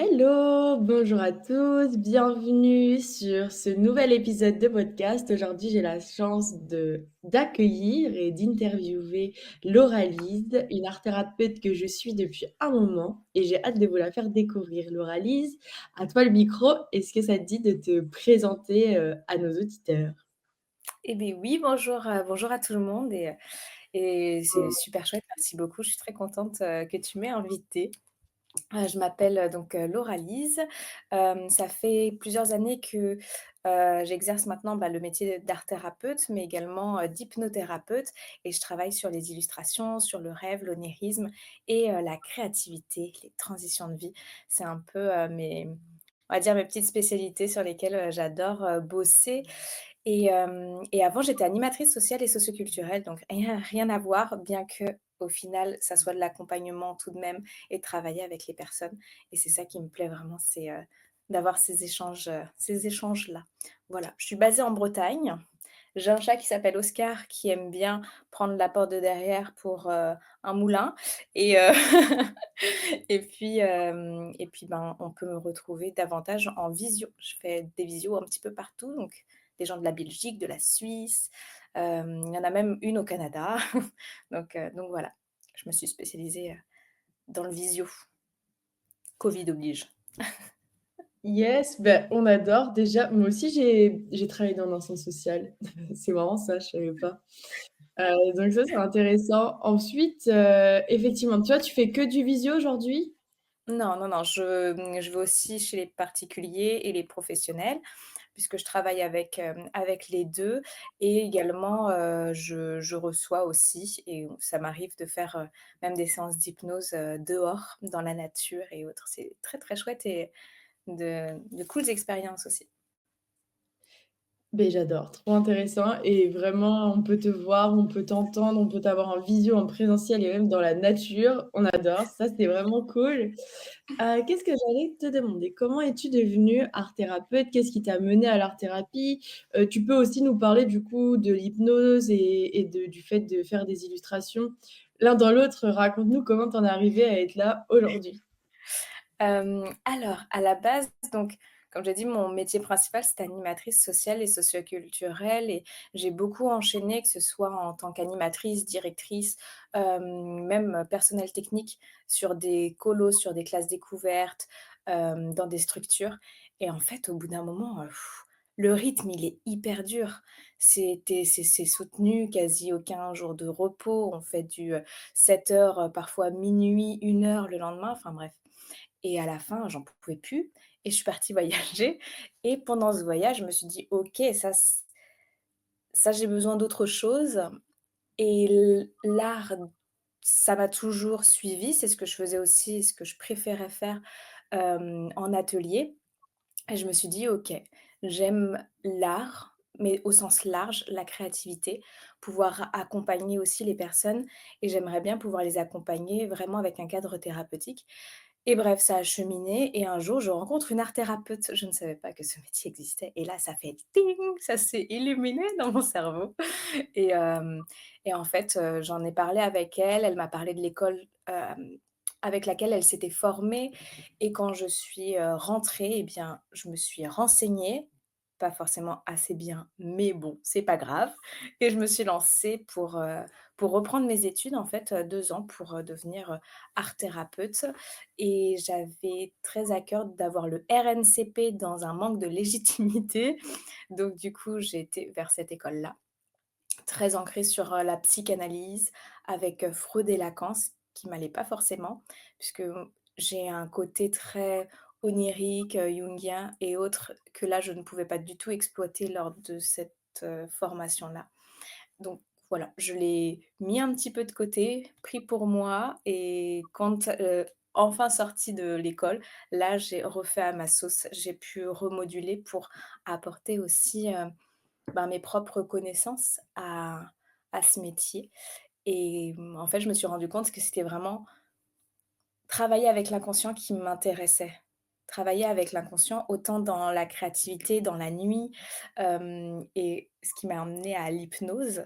Hello, bonjour à tous, bienvenue sur ce nouvel épisode de podcast. Aujourd'hui, j'ai la chance d'accueillir et d'interviewer Laura Lise, une art thérapeute que je suis depuis un moment et j'ai hâte de vous la faire découvrir. Laura Lise, à toi le micro. Est-ce que ça te dit de te présenter à nos auditeurs? Eh beh, oui, bonjour à tout le monde et c'est super chouette, merci beaucoup. Je suis très contente, que tu m'aies invitée. Je m'appelle, Laura Lise. Ça fait plusieurs années que, j'exerce maintenant, le métier d'art thérapeute, mais également, d'hypnothérapeute et je travaille sur les illustrations, sur le rêve, l'onirisme et la créativité, les transitions de vie. C'est un peu, on va dire mes petites spécialités sur lesquelles, j'adore, bosser et avant, j'étais animatrice sociale et socioculturelle, donc rien à voir, bien que au final, ça soit de l'accompagnement tout de même et travailler avec les personnes et c'est ça qui me plaît vraiment, c'est, d'avoir ces échanges-là. Voilà, je suis basée en Bretagne. J'ai un chat qui s'appelle Oscar qui aime bien prendre la porte de derrière pour, un moulin et et puis, on peut me retrouver davantage en visio. Je fais des visios un petit peu partout, donc des gens de la Belgique, de la Suisse, il y en a même une au Canada. Donc voilà, je me suis spécialisée, dans le visio. Covid oblige. Yes, ben, on adore. Déjà, moi aussi, j'ai travaillé dans l'incendie social. C'est marrant ça, je savais pas. Donc ça, c'est intéressant. Ensuite, effectivement, tu vois, tu fais que du visio aujourd'hui? Non, non, non, je vais aussi chez les particuliers et les professionnels puisque je travaille avec les 2 et également, je reçois aussi et ça m'arrive de faire, même des séances d'hypnose, dehors, dans la nature et autres. C'est très, très chouette et de cooles expériences aussi. Ben j'adore, trop intéressant et vraiment, on peut te voir, on peut t'entendre, on peut t'avoir en visio, en présentiel et même dans la nature. On adore, ça, c'est vraiment cool. Qu'est-ce que j'allais te demander? Comment es-tu devenue art thérapeute? Qu'est-ce qui t'a menée à l'art-thérapie? Tu peux aussi nous parler du coup de l'hypnose et du fait de faire des illustrations. L'un dans l'autre, raconte-nous comment tu en es arrivée à être là aujourd'hui. Alors, à la base, donc, comme j'ai dit, mon métier principal, c'est animatrice sociale et socioculturelle et j'ai beaucoup enchaîné, que ce soit en tant qu'animatrice, directrice, même personnel technique sur des colos, sur des classes découvertes, dans des structures et en fait, au bout d'un moment, le rythme, il est hyper dur. C'est soutenu, quasi aucun jour de repos. On fait du, 7 heures, parfois minuit, 1 heure le lendemain, enfin bref. Et à la fin, j'en pouvais plus et je suis partie voyager et pendant ce voyage, je me suis dit: «OK, ça j'ai besoin d'autre chose» et l'art, ça m'a toujours suivie. C'est ce que je faisais aussi, ce que je préférais faire, en atelier et je me suis dit: «OK, j'aime l'art, mais au sens large, la créativité, pouvoir accompagner aussi les personnes et j'aimerais bien pouvoir les accompagner vraiment avec un cadre thérapeutique». Et bref, ça a cheminé et un jour, je rencontre une art thérapeute. Je ne savais pas que ce métier existait et là, ça fait ding, ça s'est illuminé dans mon cerveau et hem et en fait, j'en ai parlé avec elle. Elle m'a parlé de l'école, avec laquelle elle s'était formée et quand je suis, rentrée et bien, je me suis renseignée, pas forcément assez bien, mais bon, c'est pas grave et je me suis lancée pour reprendre mes études, en fait, 2 ans pour, devenir, art thérapeute et j'avais très à cœur d'avoir le RNCP dans un manque de légitimité. Donc du coup, j'ai été vers cette école-là, très ancrée sur, la psychanalyse avec, Freud et Lacan, ce qui m'allait pas forcément puisque, j'ai un côté très onirique, jungien et autres que là, je ne pouvais pas du tout exploiter lors de cette, formation-là. Donc voilà, je l'ai mis un petit peu de côté, pris pour moi et quand, enfin sortie de l'école, là, j'ai refait à ma sauce. J'ai pu remoduler pour apporter aussi, mes propres connaissances à ce métier et en fait, je me suis rendu compte que c'était vraiment travailler avec l'inconscient qui m'intéressait. Travailler avec l'inconscient autant dans la créativité, dans la nuit, et ce qui m'a emmenée à l'hypnose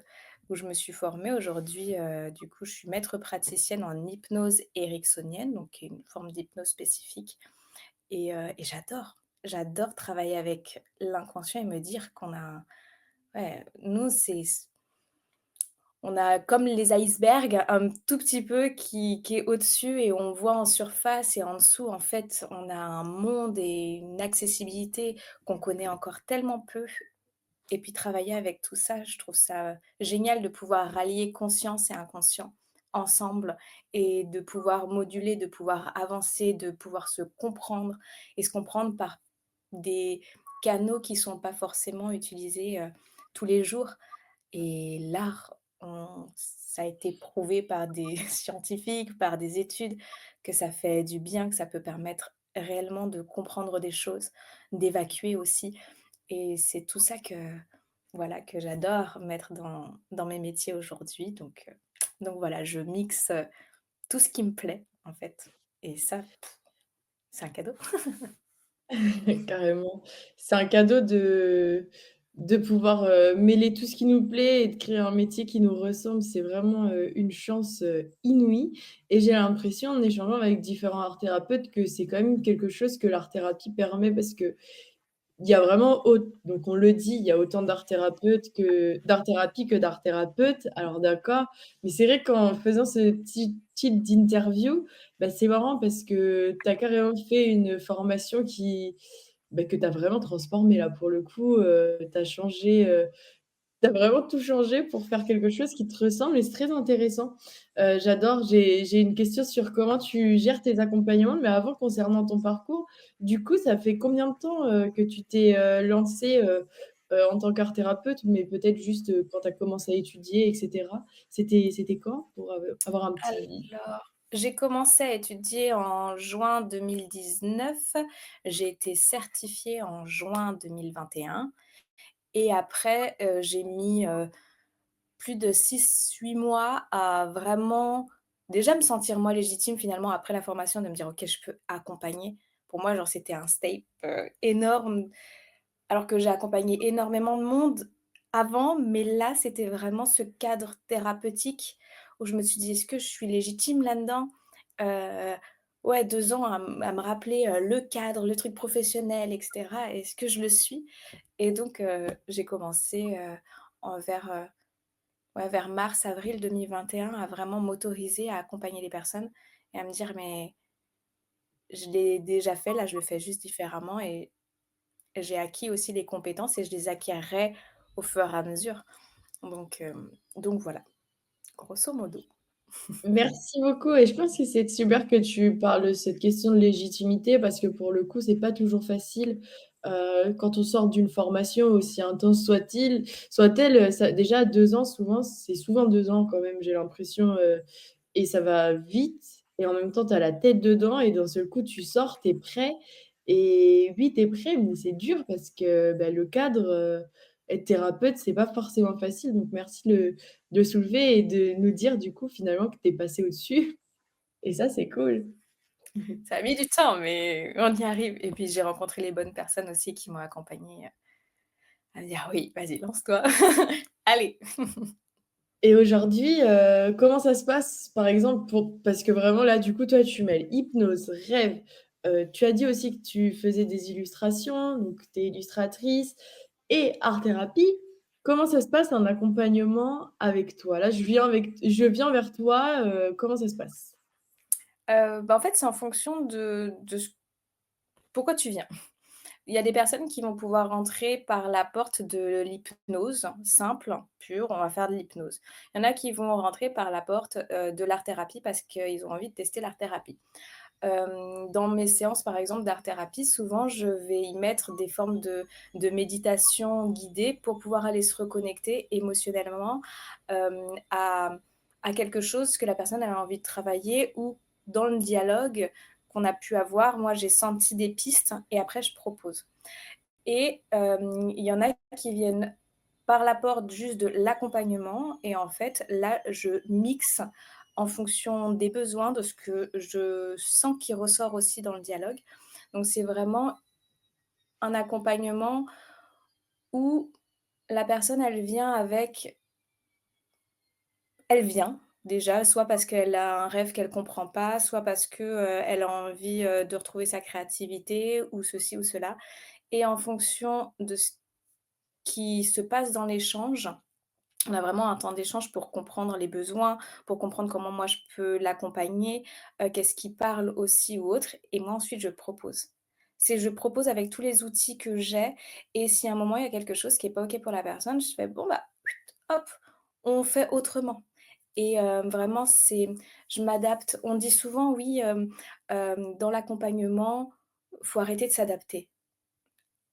où je me suis formée aujourd'hui, du coup, je suis maître praticienne en hypnose ericksonienne, donc qui est une forme d'hypnose spécifique et j'adore. J'adore travailler avec l'inconscient et me dire qu'on a ouais, nous, on a comme les icebergs, un tout petit peu qui est au-dessus et on voit en surface et en dessous, en fait, on a un monde et une accessibilité qu'on connaît encore tellement peu et puis travailler avec tout ça, je trouve ça génial de pouvoir rallier conscience et inconscient ensemble et de pouvoir moduler, de pouvoir avancer, de pouvoir se comprendre et se comprendre par des canaux qui sont pas forcément utilisés, tous les jours. Et l'art, ça a été prouvé par des scientifiques, par des études, que ça fait du bien, que ça peut permettre réellement de comprendre des choses, d'évacuer aussi. Et c'est tout ça que, voilà, que j'adore mettre dans mes métiers aujourd'hui. Donc voilà, je mixe tout ce qui me plaît, en fait. Et ça, c'est un cadeau. Carrément. C'est un cadeau de pouvoir, mêler tout ce qui nous plaît et de créer un métier qui nous ressemble. C'est vraiment, une chance, inouïe et j'ai l'impression, en échangeant avec différents art thérapeutes, que c'est quand même quelque chose que l'art-thérapie permet parce que il y a vraiment donc on le dit, il y a autant d'art-thérapie que d'art-thérapeutes, alors d'accord, mais c'est vrai qu'en faisant ce petit type d'interview, bah, c'est marrant parce que tu as carrément fait une formation que tu as vraiment transformée là pour le coup, tu as changé, tu as vraiment tout changé pour faire quelque chose qui te ressemble et c'est très intéressant. J'adore. J'ai une question sur comment tu gères tes accompagnements, mais avant concernant ton parcours, du coup, ça fait combien de temps, que tu t'es, lancée, en tant qu'art thérapeute, mais peut-être juste, quand tu as commencé à étudier et cetera? C'était quand? Pour avoir un petit Alors, j'ai commencé à étudier en juin 2019. J'ai été certifiée en juin 2021 et après, j'ai mis, plus de 6-8 mois à vraiment déjà me sentir moi légitime finalement après la formation de me dire: «OK, je peux accompagner». Pour moi, genre, c'était un step, énorme alors que j'ai accompagné énormément de monde avant, mais là, c'était vraiment ce cadre thérapeutique où je me suis dit: «Est-ce que je suis légitime là-dedans?» Heu, ouais, 2 ans à me rappeler, le cadre, le truc professionnel et cetera. Est-ce que je le suis? Et donc j'ai commencé, en vers mars-avril 2021 à vraiment m'autoriser à accompagner les personnes et à me dire: «Mais je l'ai déjà fait, là, je le fais juste différemment et j'ai acquis aussi des compétences et je les acquerrai au fur et à mesure». Donc voilà, grosso modo. Merci beaucoup et je pense que c'est super que tu parles de cette question de légitimité parce que pour le coup, c'est pas toujours facile, quand on sort d'une formation aussi intense soit-elle, ça déjà 2 ans souvent, c'est souvent 2 ans quand même, j'ai l'impression, et ça va vite et en même temps, tu as la tête dedans et d'un seul coup, tu sors, tu es prêt et oui, tu es prêt, mais c'est dur parce que, bah, le cadre, être thérapeute, c'est pas forcément facile donc merci de le soulever et de nous dire du coup finalement que tu es passé au-dessus et ça, c'est cool. Mmh. Ça a mis du temps, mais on y arrive et puis j'ai rencontré les bonnes personnes aussi qui m'ont accompagnée, à me dire: «Oui, vas-y, lance-toi, allez!» Et aujourd'hui, comment ça se passe, par exemple, parce que vraiment là, du coup, toi, tu mêles hypnose, rêve, tu as dit aussi que tu faisais des illustrations, donc tu es illustratrice et art-thérapie. Comment ça se passe un accompagnement avec toi? Là, je viens vers toi, comment ça se passe? Bah, en fait, c'est en fonction de ce pourquoi tu viens. Il y a des personnes qui vont pouvoir rentrer par la porte de l'hypnose simple, pure, on va faire de l'hypnose. Il y en a qui vont rentrer par la porte, de l'art-thérapie parce qu'ils ont envie de tester l'art-thérapie. Dans mes séances, par exemple, d'art-thérapie, souvent, je vais y mettre des formes de méditation guidée pour pouvoir aller se reconnecter émotionnellement, à quelque chose que la personne elle a envie de travailler ou dans le dialogue qu'on a pu avoir, moi, j'ai senti des pistes et après je propose. Et il y en a qui viennent par la porte juste de l'accompagnement et en fait, là, je mixe en fonction des besoins, de ce que je sens qui ressort aussi dans le dialogue. Donc c'est vraiment un accompagnement où la personne, elle vient. Déjà, soit parce qu'elle a un rêve qu'elle comprend pas, soit parce que, elle a envie, de retrouver sa créativité ou ceci ou cela et en fonction de ce qui se passe dans l'échange, on a vraiment un temps d'échange pour comprendre les besoins, pour comprendre comment moi je peux l'accompagner, qu'est-ce qui parle aussi ou autre et moi ensuite je propose. C'est je propose avec tous les outils que j'ai et si à un moment il y a quelque chose qui est pas OK pour la personne, je fais: «Bon bah, hop, on fait autrement». Et vraiment c'est je m'adapte. On dit souvent oui, dans l'accompagnement, faut arrêter de s'adapter.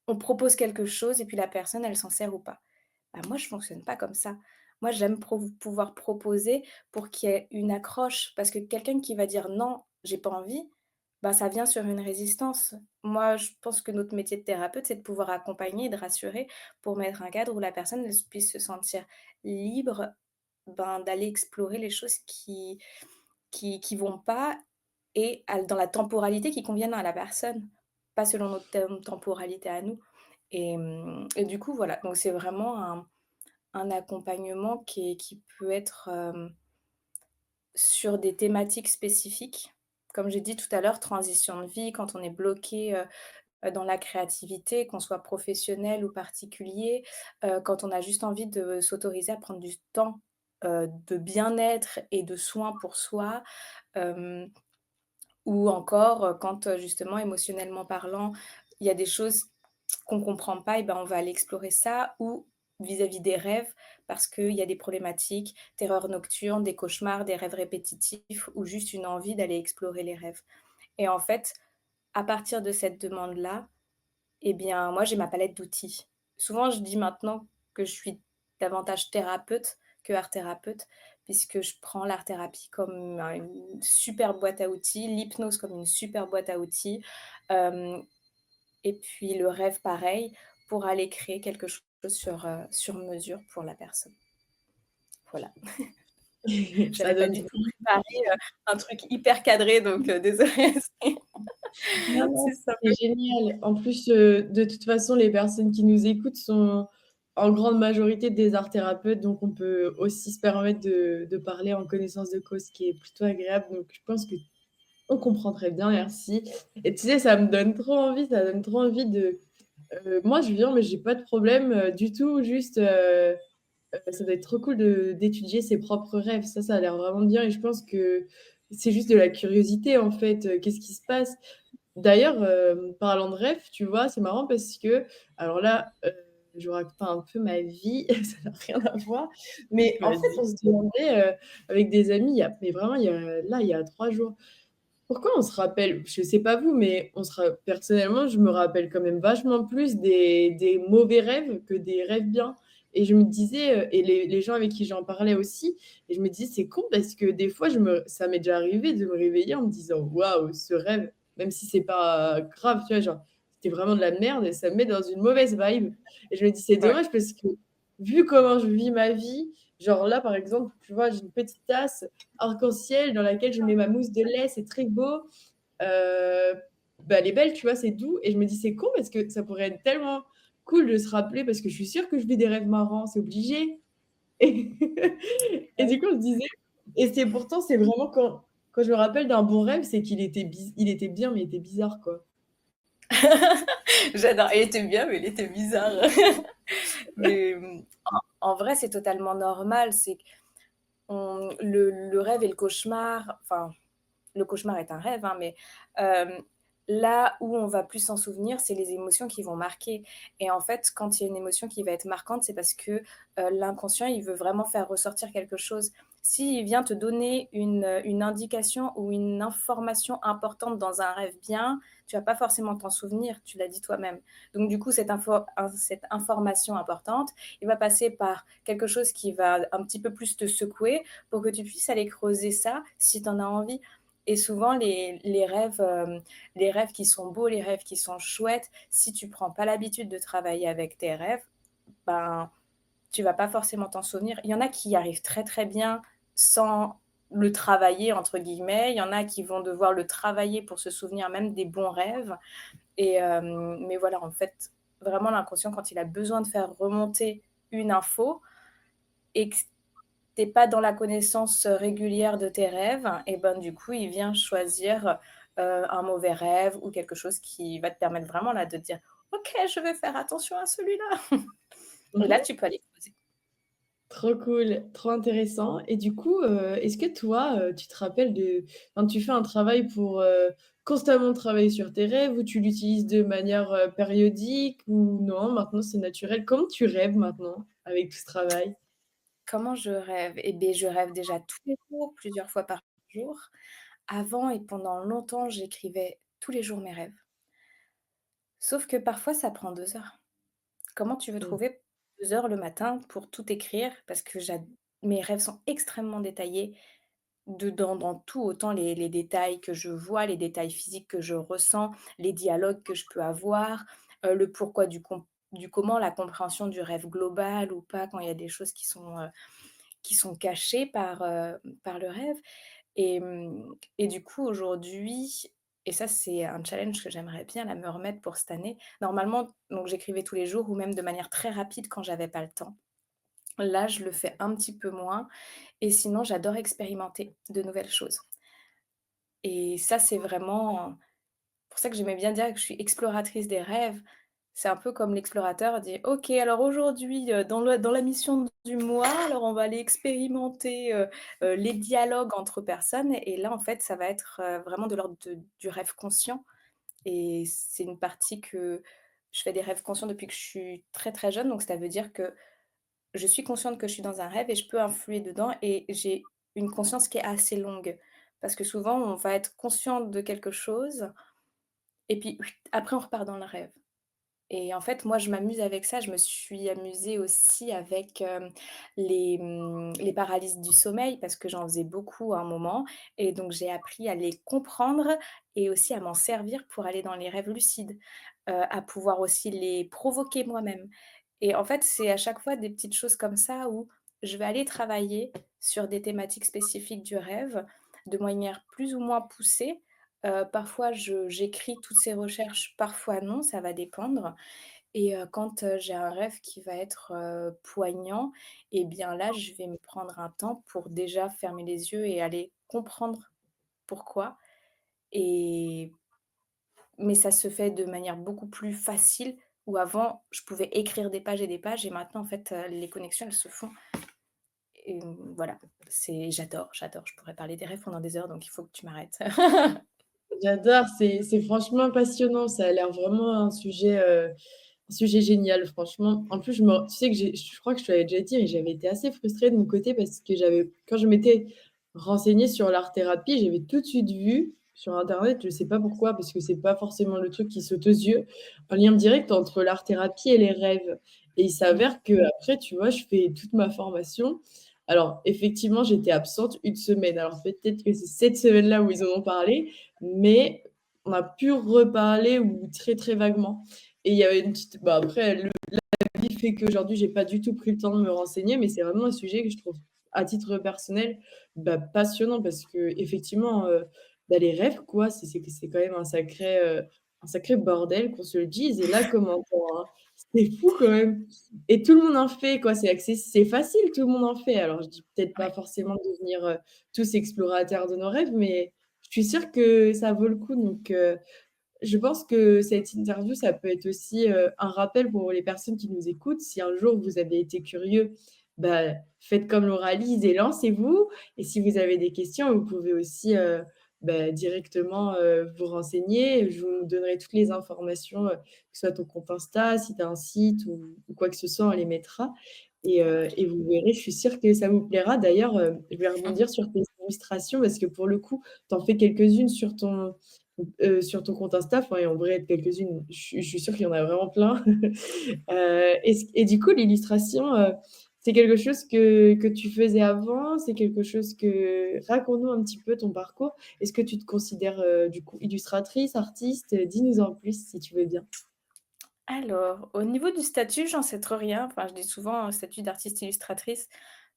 On propose quelque chose et puis la personne elle s'en sert ou pas. Bah, moi, je fonctionne pas comme ça. Moi, j'aime pouvoir proposer pour qu'il y ait une accroche, parce que quelqu'un qui va dire: «Non, j'ai pas envie», bah, ça vient sur une résistance. Moi, je pense que notre métier de thérapeute, c'est de pouvoir accompagner et de rassurer pour mettre un cadre où la personne, elle puisse se sentir libre, ben, d'aller explorer les choses qui vont pas et dans la temporalité qui convienne à la personne, pas selon notre temporalité à nous et du coup, voilà, donc c'est vraiment un accompagnement qui peut être, sur des thématiques spécifiques. Comme j'ai dit tout à l'heure, transition de vie, quand on est bloqué, dans la créativité, qu'on soit professionnel ou particulier, quand on a juste envie de s'autoriser à prendre du temps, de bien-être et de soins pour soi, hem ou encore, quand, justement émotionnellement parlant, il y a des choses qu'on comprend pas et ben, on va aller explorer ça ou vis-à-vis des rêves parce qu'il y a des problématiques, terreurs nocturnes, des cauchemars, des rêves répétitifs ou juste une envie d'aller explorer les rêves et en fait, à partir de cette demande-là eh bien, moi, j'ai ma palette d'outils. Souvent, je dis maintenant que je suis davantage thérapeute que art-thérapeute, puisque je prends l'art-thérapie comme une super boîte à outils, l'hypnose comme une super boîte à outils, hem et puis le rêve pareil, pour aller créer quelque chose sur mesure pour la personne. Voilà. Ça J'avais pas donne du trop tout préparé, un truc hyper cadré donc désolée, non, non, c'est ça. c'est génial. En plus, de toute façon, les personnes qui nous écoutent sont en grande majorité des art thérapeutes, donc on peut aussi se permettre de parler en connaissance de cause, ce qui est plutôt agréable. Donc je pense qu'on comprend très bien, merci. Et tu sais, ça me donne trop envie, ça donne trop envie de moi je viens, mais j'ai pas de problème, du tout, juste, ça doit être trop cool d'étudier ses propres rêves. Ça a l'air vraiment bien et je pense que c'est juste de la curiosité, en fait, qu'est-ce qui se passe? D'ailleurs, parlant de rêve, tu vois, c'est marrant parce que alors là, je vous raconte un peu ma vie, ça n'a rien à voir, mais en fait, Vas-y. on se demandait, avec des amis, il y a 3 jours: «Pourquoi on se rappelle?» Je sais pas vous, mais on se ra personnellement, je me rappelle quand même vachement plus des mauvais rêves que des rêves bien et je me disais, et les gens avec qui j'en parlais aussi et je me disais: «C'est con» parce que des fois, ça m'est déjà arrivé de me réveiller en me disant: «Waouh, ce rêve», même si c'est pas grave, tu vois? Genre, c'était vraiment de la merde et ça me met dans une mauvaise vibe et je me dis: «C'est Ouais. dommage parce que vu comment je vis ma vie», genre là, par exemple, tu vois, j'ai une petite tasse arc-en-ciel dans laquelle je mets ma mousse de lait, c'est très beau. Heu, Bah, elle est belle, tu vois? C'est doux et je me dis: «C'est con parce que ça pourrait être tellement cool de se rappeler» parce que je suis sûre que je vis des rêves marrants, c'est obligé et et du coup, on se disait et c'est vraiment quand je me rappelle d'un bon rêve, c'est il était bien, mais il était bizarre, quoi. J'adore. Il était bien, mais il était bizarre. Mais, en vrai, c'est totalement normal. C'est qu'on le rêve et le cauchemar, enfin, le cauchemar est un rêve, hein, mais, hem, là où on va plus s'en souvenir, c'est les émotions qui vont marquer et en fait, quand il y a une émotion qui va être marquante, c'est parce que, l'inconscient, il veut vraiment faire ressortir quelque chose. S'il vient te donner une indication ou une information importante dans un rêve bien, tu vas pas forcément t'en souvenir, tu l'as dit toi-même. Donc du coup, cette information importante, il va passer par quelque chose qui va un petit peu plus te secouer pour que tu puisses aller creuser ça si tu en as envie. Et souvent les rêves qui sont beaux, les rêves qui sont chouettes, si tu prends pas l'habitude de travailler avec tes rêves, ben, tu vas pas forcément t'en souvenir. Il y en a qui y arrivent très, très bien sans le «travailler» entre guillemets. Il y en a qui vont devoir le travailler pour se souvenir même des bons rêves et mais voilà, en fait, vraiment l'inconscient quand il a besoin de faire remonter une info et tu es pas dans la connaissance, régulière de tes rêves et ben, du coup, il vient choisir, un mauvais rêve ou quelque chose qui va te permettre vraiment là de te dire: «OK, je vais faire attention à celui-là» et là, Mmh. tu peux aller creuser. Trop cool, trop intéressant et du coup, est-ce que toi, tu te rappelles de quand tu fais un travail pour, constamment travailler sur tes rêves ou tu l'utilises de manière, périodique ou non, maintenant c'est naturel? Comment tu rêves maintenant avec tout ce travail? Comment je rêve? Eh beh, je rêve déjà tous les jours, plusieurs fois par jour. Avant et pendant longtemps, j'écrivais tous les jours mes rêves. Sauf que parfois, ça prend 2 heures. Comment tu veux Mmh. trouver 2 heures le matin pour tout écrire? Parce que mes rêves sont extrêmement détaillés dans tout, autant les détails que je vois, les détails physiques que je ressens, les dialogues que je peux avoir, le pourquoi du comment, la compréhension du rêve global ou pas quand il y a des choses qui sont cachées par le rêve. Et du coup, aujourd'hui et ça, c'est un challenge que j'aimerais bien là me remettre pour cette année. Normalement, donc j'écrivais tous les jours ou même de manière très rapide quand j'avais pas le temps. Là, je le fais un petit peu moins et sinon j'adore expérimenter de nouvelles choses et ça, c'est vraiment pour ça que j'aimais bien dire que je suis exploratrice des rêves. C'est un peu comme l'explorateur dit: «OK, alors aujourd'hui, dans la mission du mois, alors on va aller expérimenter, les dialogues entre personnes» et là, en fait, ça va être, vraiment de l'ordre du rêve conscient et c'est une partie que je fais des rêves conscients depuis que je suis très, très jeune, donc ça veut dire que je suis consciente que je suis dans un rêve et je peux influer dedans et j'ai une conscience qui est assez longue. Parce que souvent, on va être consciente de quelque chose et puis après on repart dans le rêve. Et en fait, moi, je m'amuse avec ça. Je me suis amusée aussi avec, les paralyses du sommeil parce que j'en faisais beaucoup à un moment et donc j'ai appris à les comprendre et aussi à m'en servir pour aller dans les rêves lucides, à pouvoir aussi les provoquer moi-même. Et en fait, c'est à chaque fois des petites choses comme ça où je vais aller travailler sur des thématiques spécifiques du rêve de manière plus ou moins poussée. Parfois j'écris toutes ces recherches, parfois non, ça va dépendre. Et quand, j'ai un rêve qui va être, poignant et bien là, je vais me prendre un temps pour déjà fermer les yeux et aller comprendre pourquoi et mais ça se fait de manière beaucoup plus facile où avant, je pouvais écrire des pages et des pages et maintenant, en fait, les connexions, elles se font et voilà. J'adore. Je pourrais parler des rêves pendant des heures, donc il faut que tu m'arrêtes. J'adore, c'est franchement passionnant, ça a l'air vraiment un sujet génial franchement. En plus, tu sais que je crois que je te l'avais déjà dit, mais j'avais été assez frustrée de mon côté parce que j'avais quand je m'étais renseignée sur l'art-thérapie, j'avais tout de suite vu sur internet, je sais pas pourquoi, parce que c'est pas forcément le truc qui saute aux yeux, un lien direct entre l'art-thérapie et les rêves et il Mmh. s'avère qu'après, tu vois, je fais toute ma formation. Alors effectivement, j'étais absente une semaine, alors peut-être que c'est cette semaine-là où ils en ont parlé, mais on a pu reparler ou très, très vaguement et il y avait une petite bah, après le la vie fait qu'aujourd'hui, j'ai pas du tout pris le temps de me renseigner, mais c'est vraiment un sujet que je trouve, à titre personnel, bah, passionnant parce qu'effectivement, bah, les rêves quoi, c'est quand même un sacré bordel qu'on se le dise et là, comme un temps, hein, c'est fou quand même et tout le monde en fait quoi, c'est facile, tout le monde en fait. Alors je dis peut-être pas Ouais. forcément de devenir, tous explorateurs de nos rêves, mais je suis sûre que ça vaut le coup donc je pense que cette interview, ça peut être aussi, un rappel pour les personnes qui nous écoutent. Si un jour vous avez été curieux, bah, faites comme Lauralie et lancez-vous et si vous avez des questions, vous pouvez aussi, bah, directement, vous renseigner. Je vous donnerai toutes les informations, que ce soit ton compte Insta, si tu as un site ou quoi que ce soit, on les mettra et vous verrez, je suis sûre que ça vous plaira. D'ailleurs, je vais rebondir sur tes illustrations parce que pour le coup, tu en fais quelques-unes sur ton compte Insta, enfin, et en vrai, quelques-unes, je suis sûre qu'il y en a vraiment plein. Et du coup, l'illustration, c'est quelque chose que tu faisais avant? C'est quelque chose que raconte-nous un petit peu ton parcours. Est-ce que tu te considères, du coup, illustratrice, artiste? Dis-nous en plus si tu veux bien. Alors, au niveau du statut, j'en sais trop rien. Enfin, je dis souvent, statut d'artiste illustratrice.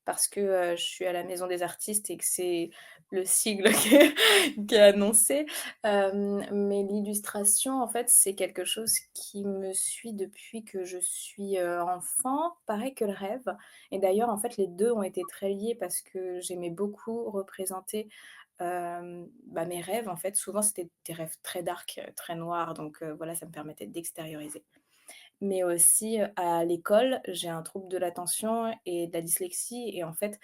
parce que, je suis à la Maison des artistes et que c'est le sigle qui est annoncé. Mais l'illustration, en fait, c'est quelque chose qui me suit depuis que je suis, enfant, pareil que le rêve. Et d'ailleurs, en fait, les 2 ont été très liés parce que j'aimais beaucoup représenter, bah, mes rêves, en fait. Souvent, c'était des rêves très dark, très noirs, donc voilà, ça me permettait d'extérioriser. Mais aussi, à l'école, j'ai un trouble de l'attention et de la dyslexie et en fait,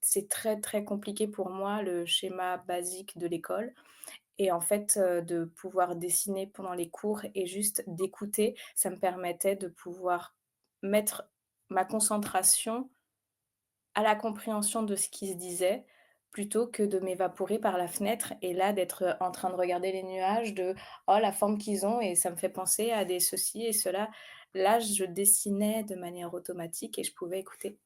c'est très, très compliqué pour moi le schéma basique de l'école et en fait, de pouvoir dessiner pendant les cours et juste d'écouter, ça me permettait de pouvoir mettre ma concentration à la compréhension de ce qui se disait, plutôt que de m'évaporer par la fenêtre et là d'être, en train de regarder les nuages, de: «Oh la forme qu'ils ont» et ça me fait penser à des ceci et cela. Là, je dessinais de manière automatique et je pouvais écouter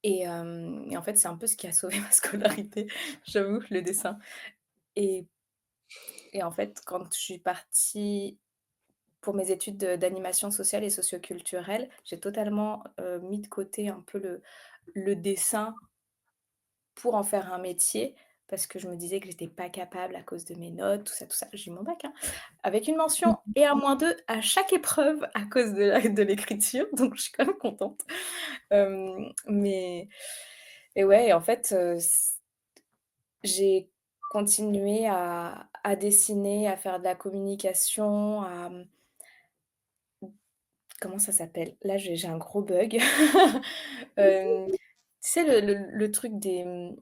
et en fait, c'est un peu ce qui a sauvé ma scolarité, j'avoue, le dessin et en fait, quand je suis partie pour mes études d'animation sociale et socioculturelle, j'ai totalement, mis de côté un peu le dessin pour en faire un métier, parce que je me disais que j'étais pas capable à cause de mes notes, tout ça. J'ai eu mon bac, hein, avec une mention et un -2 à chaque épreuve à cause de l'écriture, donc je suis quand même contente. Mais et ouais et en fait, j'ai continué à dessiner, à faire de la communication, comment ça s'appelle? Là, j'ai un gros bug. Tu sais le truc des,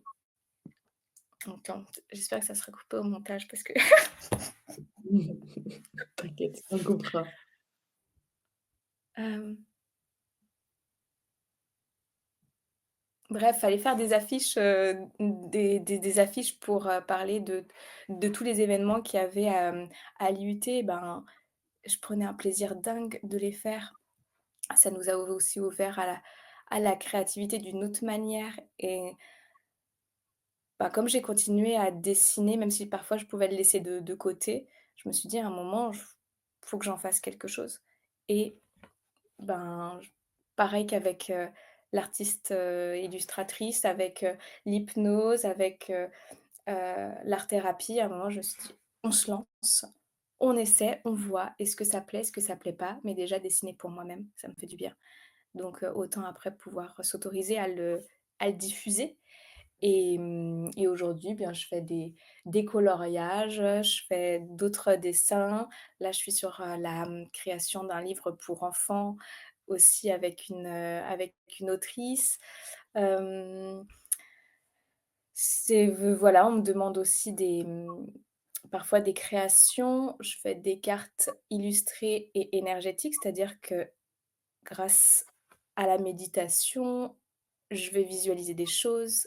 attends, j'espère que ça sera coupé au montage parce que T'inquiète, on coupera. hem, bref, fallait faire des affiches, des affiches pour, parler de tous les événements qu'il y avait, à l'IUT. Ben, je prenais un plaisir dingue de les faire. Ça nous a aussi ouvert à la créativité d'une autre manière et bah, comme j'ai continué à dessiner, même si parfois je pouvais le laisser de côté, je me suis dit: «À un moment, faut que j'en fasse quelque chose» et ben, j pareil qu'avec, l'artiste, illustratrice, avec, l'hypnose, avec, l'art-thérapie, à un moment, je me suis dit: «On se lance, on essaie, on voit. Est-ce que ça plaît? Est-ce que ça plaît pas?» Mais déjà dessiner pour moi-même, ça me fait du bien. Donc autant après pouvoir s'autoriser à le diffuser et aujourd'hui, bien, je fais des coloriages, je fais d'autres dessins. Là, je suis sur, la, création d'un livre pour enfants aussi avec une autrice. Hem, voilà, on me demande aussi parfois des créations. Je fais des cartes illustrées et énergétiques, c'est-à-dire que grâce à la méditation, je vais visualiser des choses.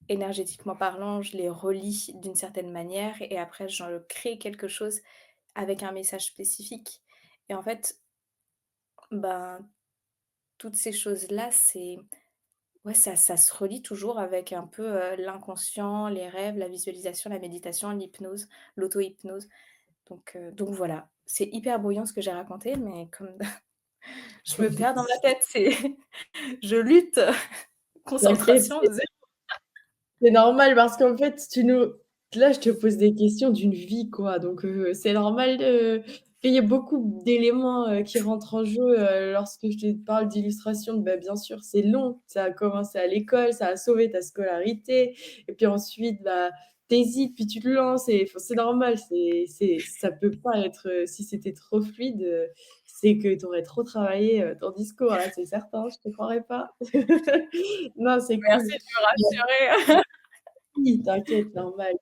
Énergétiquement parlant, je les relis d'une certaine manière et après je crée quelque chose avec un message spécifique et en fait, ben, toutes ces choses-là, c'est ouais, ça se relie toujours avec un peu, l'inconscient, les rêves, la visualisation, la méditation, l'hypnose, l'auto-hypnose donc voilà. C'est hyper brouillon ce que j'ai raconté mais comme je me perds dans ma tête, c'est je lutte, T'inquiète, concentration, c'est normal parce qu'en fait, tu nous là, je te pose des questions d'une vie, quoi, donc c'est normal, qu'il y ait beaucoup d'éléments, qui rentrent en jeu, lorsque je te parle d'illustration. Bah, bien sûr, c'est long. Ça a commencé à l'école, ça a sauvé ta scolarité et puis ensuite, bah, tu hésites, puis tu te lances et enfin, c'est normal, ça peut pas être, si c'était trop fluide, c'est que tu aurais trop travaillé, ton discours là, c'est certain, je te croirais pas. Non, c'est merci cool. de me rassurer. Oui, t'inquiète, normal.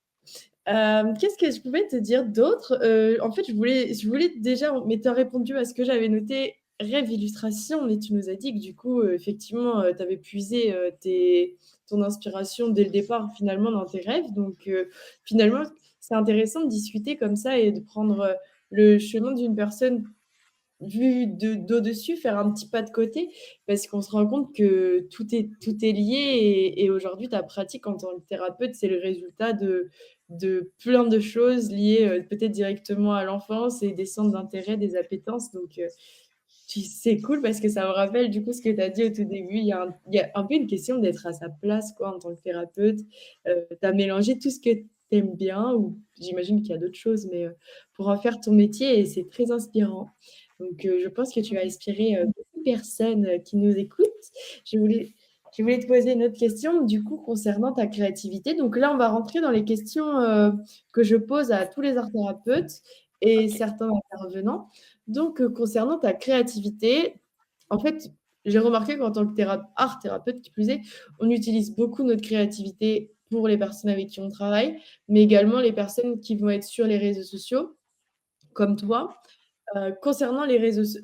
Qu'est-ce que je pouvais te dire d'autre? En fait, je voulais déjà mais tu as répondu à ce que j'avais noté, rêve, illustration, mais tu nous as dit que du coup, effectivement, tu avais puisé, tes ton inspiration dès le départ, finalement, dans tes rêves. Donc, finalement, c'est intéressant de discuter comme ça et de prendre, le chemin d'une personne vu de d'au-dessus, faire un petit pas de côté, parce qu'on se rend compte que tout est lié et aujourd'hui, ta pratique en tant que thérapeute, c'est le résultat de plein de choses liées, peut-être directement à l'enfance et des centres d'intérêt, des appétences donc Tu c'est cool parce que ça me rappelle du coup ce que tu as dit au tout début. Il y a un peu une question d'être à sa place quoi en tant que thérapeute. Tu as mélangé tout ce que tu aimes bien ou j'imagine qu'il y a d'autres choses, mais, pour en faire ton métier et c'est très inspirant. Donc, je pense que tu vas inspirer, beaucoup de personnes, qui nous écoutent. Je voulais je voulais te poser une autre question du coup concernant ta créativité. Donc là, on va rentrer dans les questions, que je pose à tous les art thérapeutes et OK. certains intervenants. Donc, concernant ta créativité, en fait, j'ai remarqué qu'en tant que art thérapeute, qui plus est, on utilise beaucoup notre créativité pour les personnes avec qui on travaille, mais également les personnes qui vont être sur les réseaux sociaux, comme toi. Concernant les réseaux s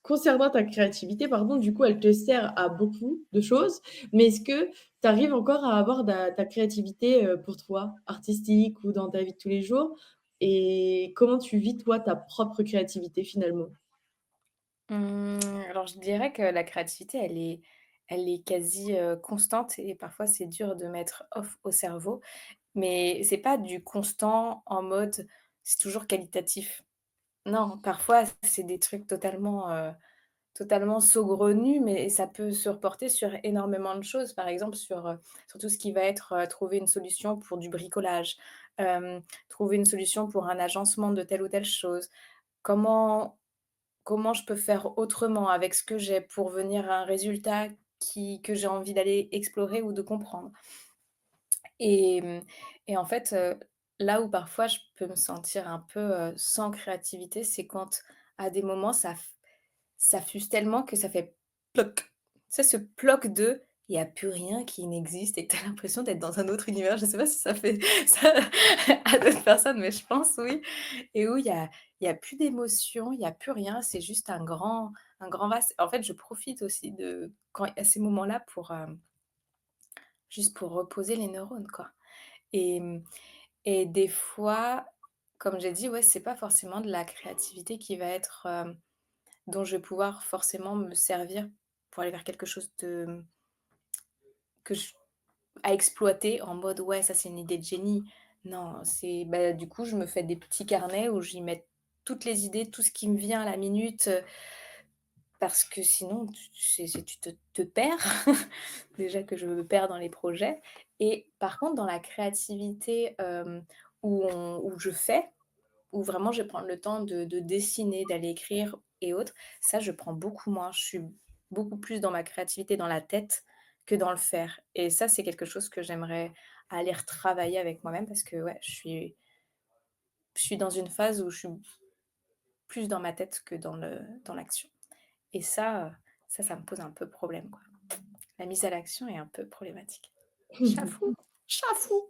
concernant ta créativité, pardon, du coup, elle te sert à beaucoup de choses, mais est-ce que tu arrives encore à avoir ta créativité, pour toi, artistique ou dans ta vie de tous les jours? Et comment tu vis, toi, ta propre créativité, finalement? Mmh, alors je dirais que la créativité, elle est quasi, constante et parfois c'est dur de mettre off au cerveau, mais c'est pas du constant en mode c'est toujours qualitatif. Non, parfois c'est des trucs totalement saugrenus, mais ça peut se reporter sur énormément de choses. Par exemple sur tout ce qui va être, trouver une solution pour du bricolage, trouver une solution pour un agencement de telle ou telle chose. Comment Comment je peux faire autrement avec ce que j'ai pour venir à un résultat que j'ai envie d'aller explorer ou de comprendre? Et et en fait, là où parfois je peux me sentir un peu, sans créativité, c'est quand à des moments ça fuse tellement que ça fait ploc. Tu sais ce ploc de il y a plus rien qui n'existe et tu as l'impression d'être dans un autre univers. Je sais pas si ça fait ça à d'autres personnes, mais je pense oui. Et où il y a plus d'émotion, il y a plus rien, c'est juste un grand vaste. En fait, je profite aussi de quand à ces moments-là pour, juste pour reposer les neurones, quoi. Et et des fois, comme j'ai dit, ouais, c'est pas forcément de la créativité qui va être, dont je vais pouvoir forcément me servir pour aller vers quelque chose que je à exploiter en mode: «Ouais, ça, c'est une idée de génie». Non, c'est bah, du coup, je me fais des petits carnets où j'y mets toutes les idées, tout ce qui me vient à la minute, parce que sinon tu te perds. Déjà que je me perds dans les projets et par contre dans la créativité, où je fais, où vraiment je vais prendre le temps de dessiner, d'aller écrire et autres, ça je prends beaucoup moins. Je suis beaucoup plus dans ma créativité dans la tête que dans le faire et ça c'est quelque chose que j'aimerais aller retravailler avec moi-même parce que ouais, je suis dans une phase où je suis plus dans ma tête que dans l'action et ça me pose un peu problème, quoi. La mise à l'action est un peu problématique. J'avoue, j'avoue.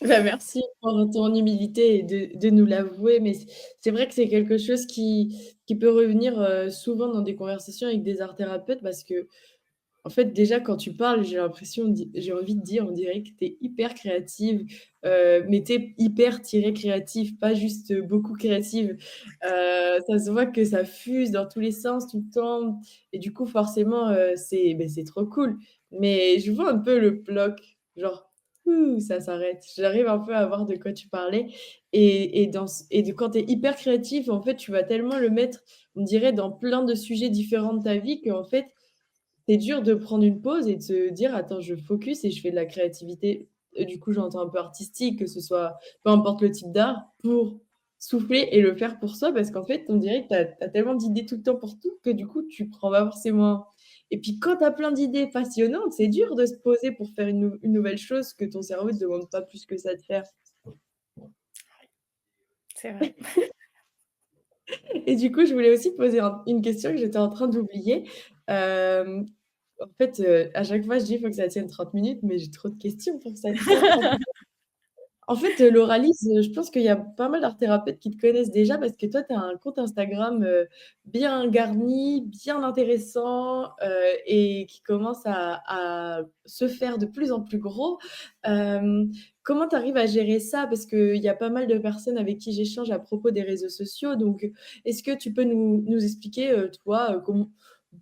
Bah, merci pour ton humilité et de nous l'avouer, mais c'est vrai que c'est quelque chose qui peut revenir, souvent dans des conversations avec des art thérapeutes parce que en fait, déjà, quand tu parles, j'ai envie de dire, on dirait que tu es hyper créative, mais tu es hyper tirée créative, pas juste, beaucoup créative. Ça se voit que ça fuse dans tous les sens tout le temps et du coup, forcément, c'est trop cool. Mais je vois un peu le bloc, genre, ouh, ça s'arrête. J'arrive un peu à voir de quoi tu parlais et dans ce et de quand tu es hyper créatif, en fait, tu vas tellement le mettre, on dirait, dans plein de sujets différents de ta vie qu'en fait, c'est dur de prendre une pause et de se dire: «Attends, je focus et je fais de la créativité», du coup, j'entends un peu artistique, que ce soit peu importe le type d'art, pour souffler et le faire pour soi parce qu'en fait, on dirait que tu as tellement d'idées tout le temps pour tout que du coup, tu prends pas forcément et puis quand tu as plein d'idées passionnantes, c'est dur de se poser pour faire une nouvelle chose que ton cerveau ne te demande pas plus que ça de faire C'est vrai. et du coup, je voulais aussi te poser une question que j'étais en train d'oublier. En fait, à chaque fois, je dis: «Il faut que ça tienne 30 minutes», mais j'ai trop de questions pour que ça tienne 30 minutes. En fait, l'Oralis, je pense qu'il y a pas mal d'art thérapeutes qui te connaissent déjà parce que toi, tu as un compte Instagram, bien garni, bien intéressant, et qui commence à se faire de plus en plus gros. Comment tu arrives à gérer ça? Parce qu'il y a pas mal de personnes avec qui j'échange à propos des réseaux sociaux, donc est-ce que tu peux nous expliquer, toi,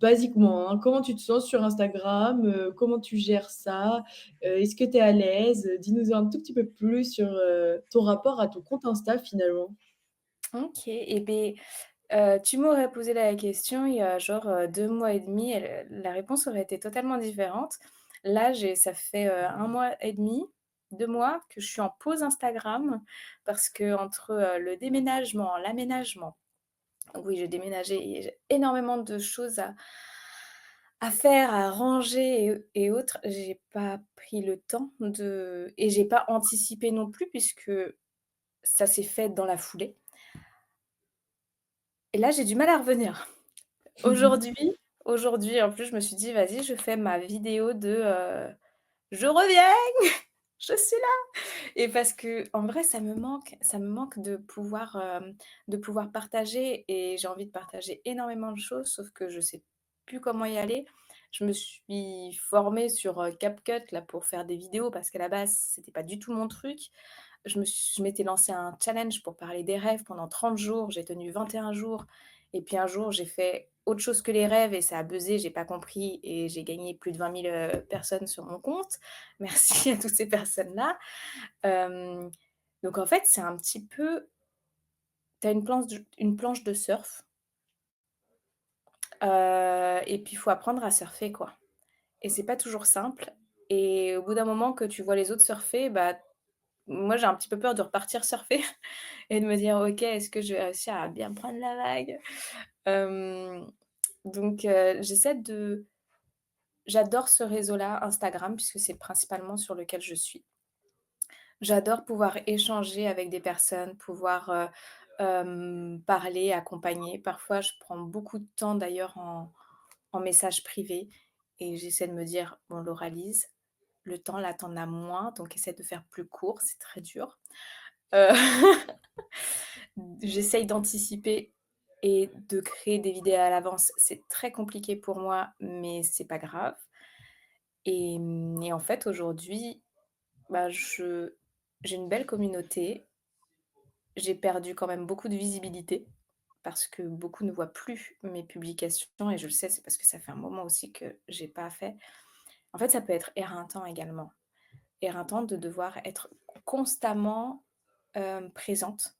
basiquement, hein, comment tu te sens sur Instagram? Comment tu gères ça? Est-ce que tu es à l'aise? Dis-nous un tout petit peu plus sur, ton rapport à ton compte Insta finalement. OK et beh, Tu m'aurais posé la question il y a genre, 2 mois et demi, et la réponse aurait été totalement différente. Là, ça fait, 1 mois et demi, 2 mois que je suis en pause Instagram parce qu'entre, le déménagement, l'aménagement, donc oui, j'ai déménagé et j'ai énormément de choses à faire, à ranger et autres. J'ai pas pris le temps et j'ai pas anticipé non plus puisque ça s'est fait dans la foulée et là, j'ai du mal à revenir. Aujourd'hui aujourd'hui, en plus, je me suis dit: «Vas-y, je fais ma vidéo de, je reviens, je suis là!» Et parce qu'en vrai, ça me manque de pouvoir partager et j'ai envie de partager énormément de choses, sauf que je sais plus comment y aller. Je me suis formée sur, CapCut là pour faire des vidéos parce qu'à la base, c'était pas du tout mon truc. Je m'étais lancé un challenge pour parler des rêves pendant 30 jours, j'ai tenu 21 jours et puis un jour, j'ai fait autre chose que les rêves et ça a buzzé, j'ai pas compris et j'ai gagné plus de 20 000, personnes sur mon compte. Merci à toutes ces personnes-là. Hem, donc en fait, c'est un petit peu tu as une planche de surf, et puis il faut apprendre à surfer, quoi, et c'est pas toujours simple et au bout d'un moment que tu vois les autres surfer, bah, moi, j'ai un petit peu peur de repartir surfer et de me dire: «OK, est-ce que je vais réussir à bien prendre la vague?» Hem, donc j'adore ce réseau-là, Instagram, puisque c'est principalement sur lequel je suis. J'adore pouvoir échanger avec des personnes, pouvoir, parler, accompagner. Parfois, je prends beaucoup de temps d'ailleurs en message privé et j'essaie de me dire: «Bon, l'oralise, le temps là, tu en as moins, donc essaie de faire plus court, c'est très dur». Heu, J'essaye d'anticiper et de créer des vidéos à l'avance. C'est très compliqué pour moi, mais c'est pas grave et en fait, aujourd'hui, bah, j'ai une belle communauté. J'ai perdu quand même beaucoup de visibilité parce que beaucoup ne voient plus mes publications et je le sais, c'est parce que ça fait un moment aussi que j'ai pas fait. En fait, ça peut être éreintant également. Éreintant de devoir être constamment, présente,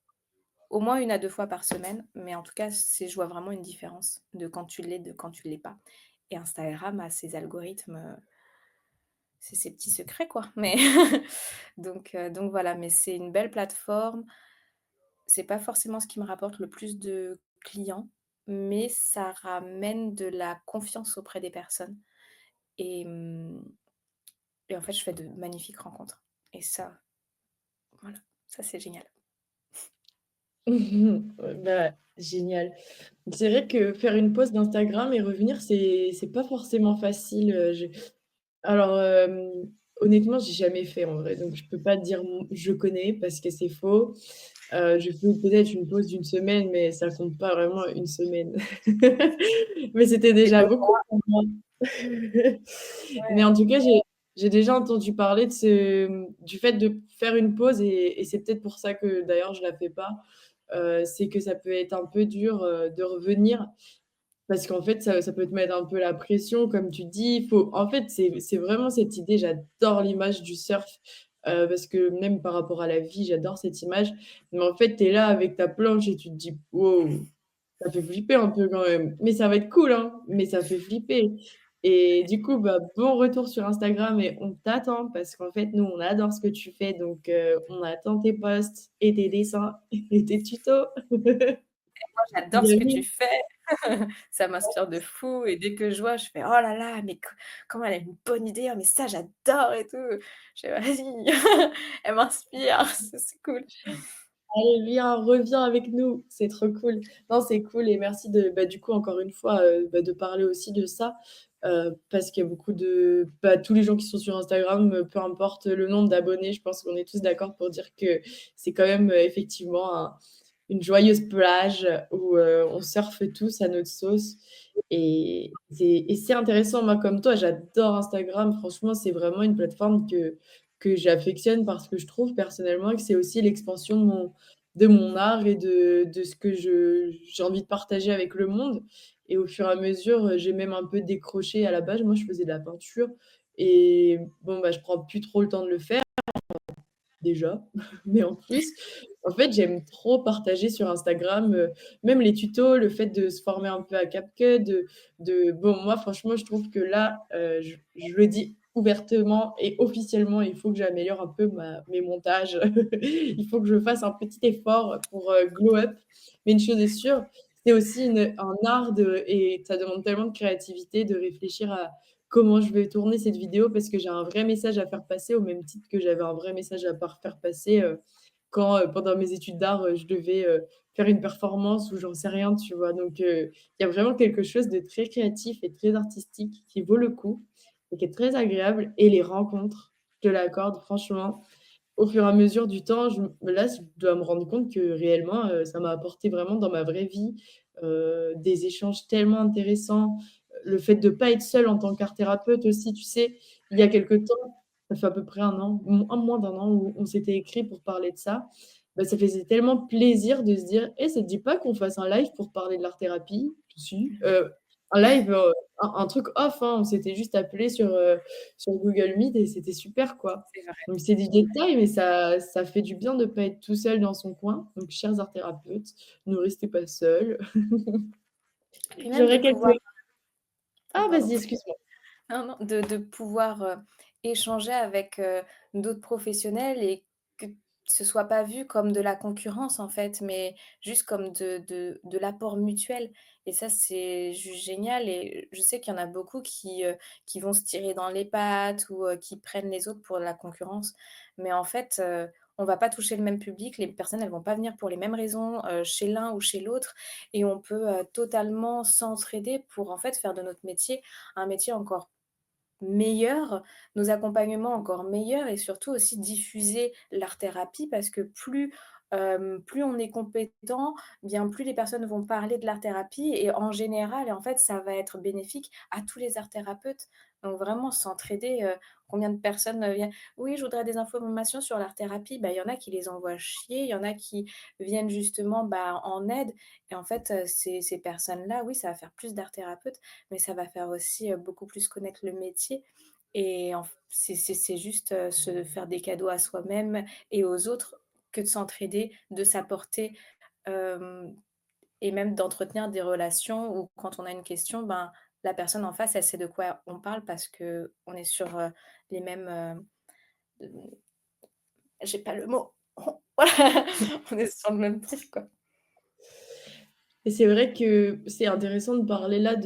au moins 1 à 2 fois par semaine, mais en tout cas, je vois vraiment une différence de quand tu l'es, de quand tu l'es pas et Instagram a ses algorithmes, c'est ses petits secrets, quoi, mais donc voilà, mais c'est une belle plateforme. C'est pas forcément ce qui me rapporte le plus de clients, mais ça ramène de la confiance auprès des personnes et et en fait, je fais de magnifiques rencontres et ça, voilà, ça c'est génial. Ouais, bah, génial. C'est vrai que faire une pause d'Instagram et revenir, c'est pas forcément facile, alors, honnêtement, j'ai jamais fait en vrai, donc je peux pas dire je connais parce que c'est faux. J'ai fait peut-être une pause d'une semaine, mais ça compte pas vraiment une semaine. Mais c'était C'est déjà comme beaucoup moi. pour moi. Mais Ouais. en tout cas, j'ai déjà entendu parler du fait de faire une pause et c'est peut-être pour ça que d'ailleurs je la fais pas. C'est que ça peut être un peu dur, de revenir parce qu'en fait, ça peut te mettre un peu la pression, comme tu dis. En fait, c'est vraiment cette idée, j'adore l'image du surf, parce que même par rapport à la vie, j'adore cette image. Mais en fait, tu es là avec ta planche et tu te dis: «Waouh, ça fait flipper un peu quand même». Mais ça va être cool, hein, mais ça fait flipper et du coup, bah, bon retour sur Instagram et on t'attend parce qu'en fait, nous, on adore ce que tu fais donc on attend tes posts et tes dessins et tes tutos. Moi, j'adore ce que tu Bienvenue. fais, ça m'inspire de fou et dès que je vois, je fais: «Oh là là, mais comment elle a une bonne idée, oh mais ça j'adore et tout». Je fais: «Vas-y, elle m'inspire, c'est cool». Allez, viens, reviens avec nous, c'est trop cool. Non, c'est cool et merci du coup, encore une fois, de parler aussi de ça, parce qu'il y a beaucoup tous les gens qui sont sur Instagram, peu importe le nombre d'abonnés, je pense qu'on est tous d'accord pour dire que c'est quand même, effectivement une joyeuse plage où, on surfe tous à notre sauce et c'est intéressant. Moi, comme toi, j'adore Instagram. Franchement, c'est vraiment une plateforme que j'affectionne parce que je trouve personnellement que c'est aussi l'expansion de mon art et de ce que j'ai envie de partager avec le monde et au fur et à mesure, j'ai même un peu décroché. À la base, moi, je faisais de la peinture et bon, bah, je prends plus trop le temps de le faire déjà, mais en plus. En fait, j'aime trop partager sur Instagram, même les tutos, le fait de se former un peu à CapCut, bon, moi, franchement, je trouve que là, je le dis ouvertement et officiellement, il faut que j'améliore un peu mes montages. Il faut que je fasse un petit effort pour, glow up. Mais une chose est sûre, c'est aussi un art et ça demande tellement de créativité de réfléchir à comment je vais tourner cette vidéo parce que j'ai un vrai message à faire passer au même titre que j'avais un vrai message à par faire passer, quand, pendant mes études d'art, je devais, faire une performance ou j'en sais rien, tu vois? Donc, il y a vraiment quelque chose de très créatif et très artistique qui vaut le coup et qui est très agréable et les rencontres, je te l'accorde franchement, au fur et à mesure du temps, je dois me rendre compte que réellement, ça m'a apporté vraiment dans ma vraie vie, des échanges tellement intéressants. Le fait de pas être seule en tant qu'art thérapeute aussi, tu sais? Il y a quelque temps, ça fait à peu près un an, moins d'un an où on s'était écrit pour parler de ça. Bah, ça faisait tellement plaisir de se dire: «Eh, ça te dit pas qu'on fasse un live pour parler de l'art-thérapie?» «Si». Un live, un truc off, hein, on s'était juste appelés sur Google Meet et c'était super, quoi. C'est vrai. Donc c'est des détails, mais ça fait du bien de pas être tout seul dans son coin. Donc chers art thérapeutes, ne restez pas seuls. Puis même de J'aurais quelques pouvoir ah pardon. vas-y, excuse-moi. Non, non, de pouvoir, échanger avec, d'autres professionnels et que ce soit pas vu comme de la concurrence, en fait, mais juste comme de l'apport mutuel et ça, c'est juste génial et je sais qu'il y en a beaucoup qui vont se tirer dans les pattes ou, qui prennent les autres pour la concurrence. Mais en fait, on va pas toucher le même public, les personnes, elles vont pas venir pour les mêmes raisons, chez l'un ou chez l'autre et on peut, totalement s'entraider pour, en fait, faire de notre métier un métier encore meilleurs, nos accompagnements encore meilleurs et surtout aussi diffuser l'art-thérapie parce que plus on est compétent, bien plus les personnes vont parler de l'art-thérapie et en général et en fait, ça va être bénéfique à tous les art-thérapeutes. Donc vraiment s'entraider, combien de personnes, viennent: «Oui, je voudrais des informations sur l'art-thérapie». Bah, il y en a qui les envoient chier, il y en a qui viennent justement, bah, en aide et en fait, ces personnes-là, oui, ça va faire plus d'art-thérapeutes mais ça va faire aussi, beaucoup plus connaître le métier et c'est juste, se faire des cadeaux à soi-même et aux autres que de s'entraider, de s'apporter, hem et même d'entretenir des relations où quand on a une question, ben, la personne en face, elle sait de quoi on parle parce qu'on est sur, les mêmes, j'ai pas le mot. Voilà, on est sur le même truc, quoi. Et c'est vrai que c'est intéressant de parler là